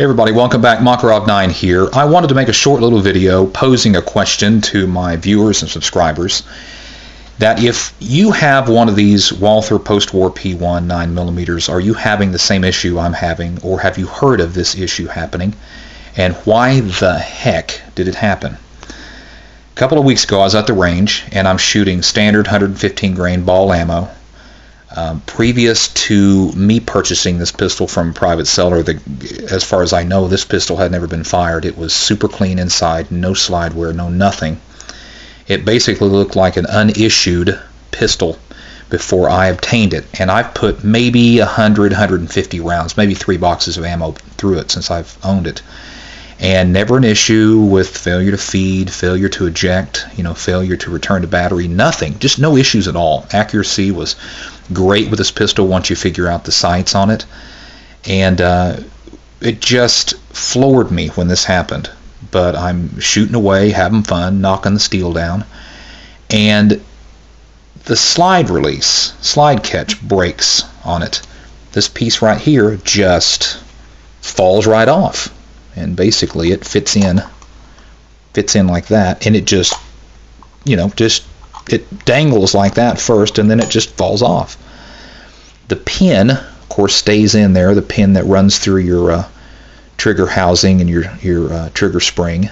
Hey everybody, welcome back. Makarov9 here. I wanted to make a short little video posing a question to my viewers and subscribers that if you have one of these Walther post-war P1 9mm, are you having the same issue I'm having, or have you heard of this issue happening, and why the heck did it happen? A couple of weeks ago I was at the range and I'm shooting standard 115 grain ball ammo. Previous to me purchasing this pistol from a private seller, as far as I know, this pistol had never been fired. It was super clean inside, no slide wear, no nothing. It basically looked like an unissued pistol before I obtained it, and I've put maybe 100, 150 rounds, maybe 3 boxes of ammo through it since I've owned it. And never an issue with failure to feed, failure to eject, failure to return to battery, nothing, just no issues at all. Accuracy was great with this pistol once you figure out the sights on it, and it just floored me when this happened. But I'm shooting away, having fun, knocking the steel down, and the slide catch breaks on it. This piece right here just falls right off, and basically it fits in like that, and it just it dangles like that first, and then it just falls off. The pin, of course, stays in there, the pin that runs through your trigger housing and your trigger spring.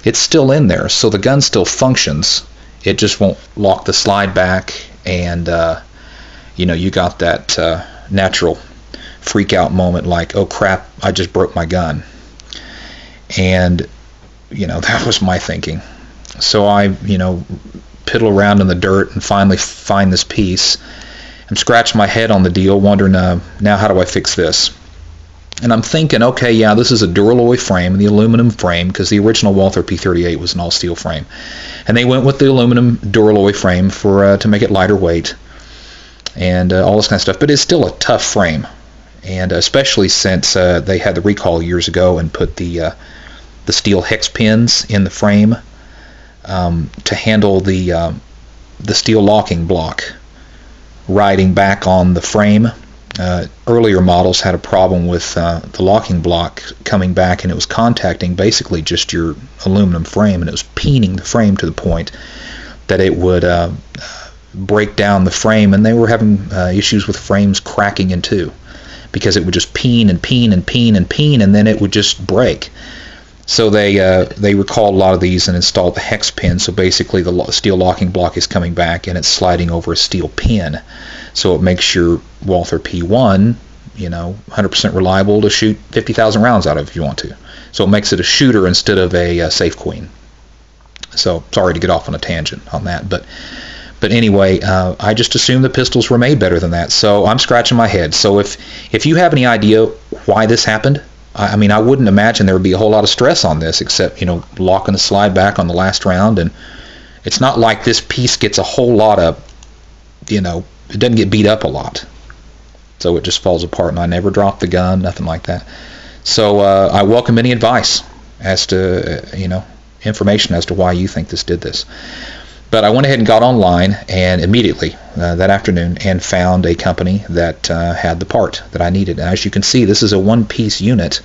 It's still in there, so the gun still functions. It just won't lock the slide back, and you got that natural freak out moment like, oh crap, I just broke my gun. And that was my thinking. So I piddle around in the dirt and finally find this piece. I'm scratching my head on the deal, wondering now how do I fix this? And I'm thinking, okay, yeah, this is a Duralloy frame, the aluminum frame, because the original Walther P38 was an all steel frame, and they went with the aluminum Duralloy frame to make it lighter weight and all this kind of stuff. But it's still a tough frame, and especially since they had the recall years ago and put the steel hex pins in the frame to handle the steel locking block riding back on the frame. Earlier models had a problem with the locking block coming back, and it was contacting basically just your aluminum frame, and it was peening the frame to the point that it would break down the frame, and they were having issues with frames cracking in two because it would just peen and peen and peen and peen, and then it would just break. So they recalled a lot of these and installed the hex pin. So basically the steel locking block is coming back and it's sliding over a steel pin. So it makes your Walther P1, 100% reliable to shoot 50,000 rounds out of if you want to. So it makes it a shooter instead of a safe queen. So sorry to get off on a tangent on that, but anyway, I just assumed the pistols were made better than that. So I'm scratching my head. So if you have any idea why this happened, I mean, I wouldn't imagine there would be a whole lot of stress on this except, locking the slide back on the last round. And it's not like this piece gets a whole lot of, it doesn't get beat up a lot. So it just falls apart, and I never dropped the gun, nothing like that. So I welcome any advice as to, information as to why you think this did this. But I went ahead and got online and immediately that afternoon and found a company that had the part that I needed. And as you can see, this is a one-piece unit.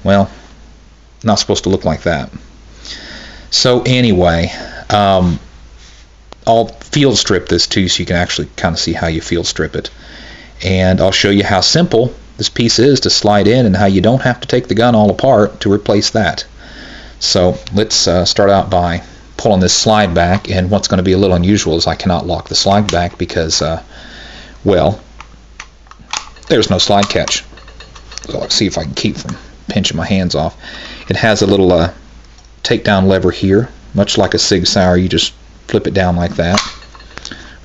Well, not supposed to look like that. So anyway, I'll field strip this too, so you can actually kind of see how you field strip it. And I'll show you how simple this piece is to slide in and how you don't have to take the gun all apart to replace that. So let's start out by pulling this slide back, and what's going to be a little unusual is I cannot lock the slide back because, well, there's no slide catch. So let's see if I can keep from pinching my hands off. It has a little takedown lever here, much like a Sig Sauer. You just flip it down like that,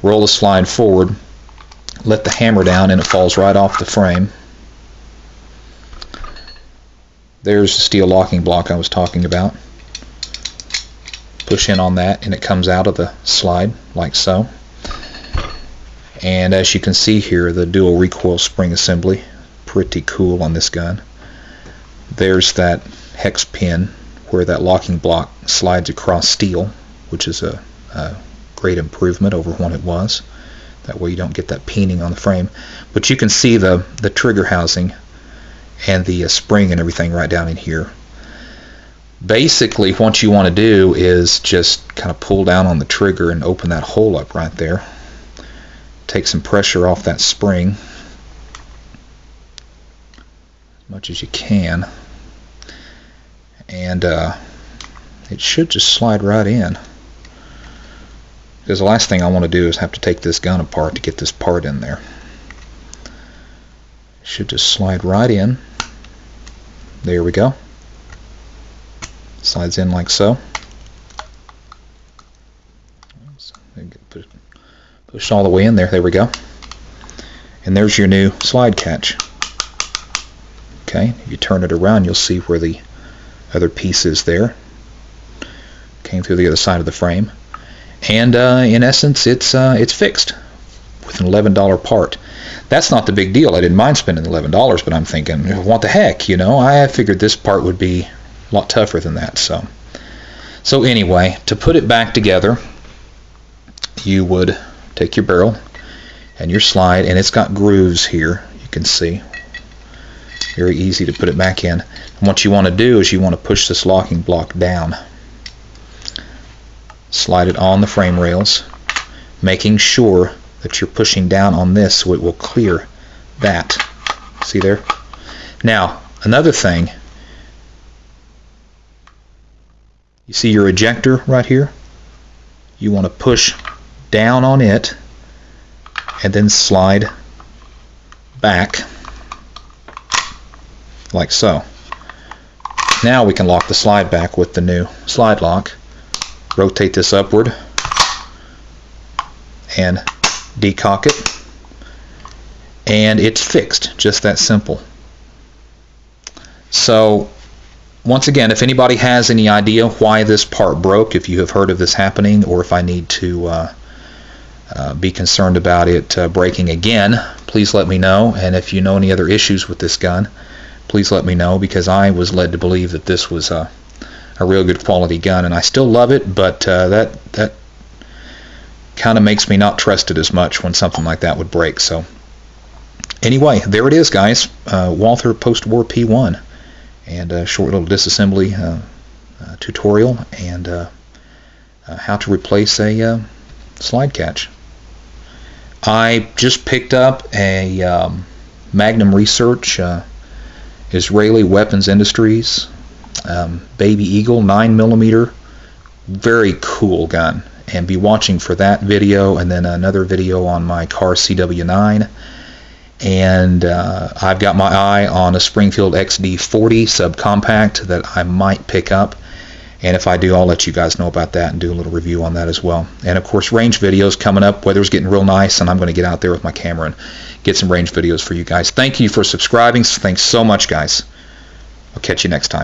roll the slide forward, let the hammer down, and it falls right off the frame. There's the steel locking block I was talking about. Push in on that and it comes out of the slide like so. And as you can see here, the dual recoil spring assembly, pretty cool on this gun. There's that hex pin where that locking block slides across steel, which is a great improvement over when it was. That way you don't get that peening on the frame. But you can see the trigger housing and the spring and everything right down in here. Basically what you want to do is just kind of pull down on the trigger and open that hole up right there. Take some pressure off that spring as much as you can, and it should just slide right in, because the last thing I want to do is have to take this gun apart to get this part in there. It should just slide right in. There we go. Slides in like so. Push all the way in there. There we go. And there's your new slide catch. Okay, if you turn it around, you'll see where the other piece is there. Came through the other side of the frame, and in essence, it's fixed with an $11 part. That's not the big deal. I didn't mind spending $11, but I'm thinking, what the heck, you know? I figured this part would be a lot tougher than that. So anyway, to put it back together, you would take your barrel and your slide, and it's got grooves here. You can see. Very easy to put it back in. And what you want to do is you want to push this locking block down. Slide it on the frame rails, making sure that you're pushing down on this so it will clear that. See there? Now, another thing, you see your ejector right here? You want to push down on it and then slide back like so. Now we can lock the slide back with the new slide lock. Rotate this upward and decock it, and it's fixed. Just that simple. So once again, if anybody has any idea why this part broke, if you have heard of this happening, or if I need to be concerned about it breaking again, please let me know. And if you know any other issues with this gun, please let me know, because I was led to believe that this was a real good quality gun, and I still love it, but that kind of makes me not trust it as much when something like that would break. So anyway, there it is, guys. Walther post-war P1, and a short little disassembly tutorial, and how to replace a slide catch. I just picked up a Magnum Research Israeli Weapons Industries Baby Eagle 9mm, very cool gun, and be watching for that video, and then another video on my car CW9, and I've got my eye on a Springfield XD40 subcompact that I might pick up, and if I do, I'll let you guys know about that and do a little review on that as well. And of course, range videos coming up. Weather's getting real nice, and I'm going to get out there with my camera and get some range videos for you guys. Thank you for subscribing. Thanks so much, guys. I'll catch you next time.